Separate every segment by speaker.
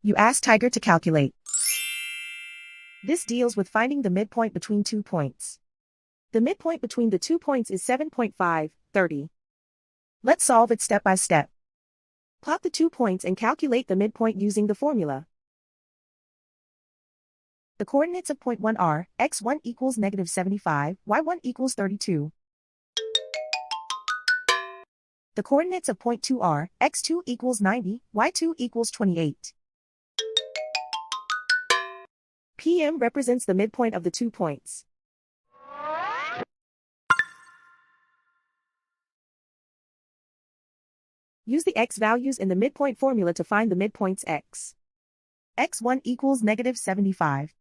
Speaker 1: You ask Tiger to calculate. This deals with finding the midpoint between 2 points. The midpoint between the 2 points is 7.5, 30. Let's solve it step by step. Plot the 2 points and calculate the midpoint using the formula. The coordinates of point 1 are, x1 equals negative 75, y1 equals 32. The coordinates of point 2 are, x2 equals 90, y2 equals 28. PM represents the midpoint of the 2 points. Use the x values in the midpoint formula to find the midpoints x. x1 equals negative 75.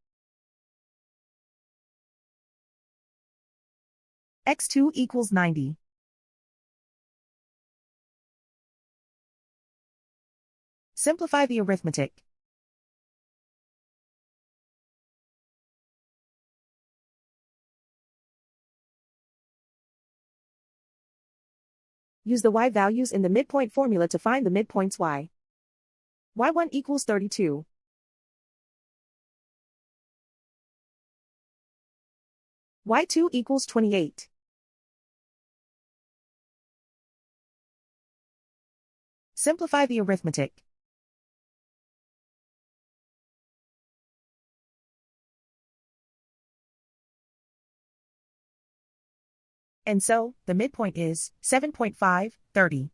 Speaker 1: x2 equals 90. Simplify the arithmetic. Use the y values in the midpoint formula to find the midpoints y. y1 equals 32. y2 equals 28. Simplify the arithmetic. And so, the midpoint is 7.5, 30.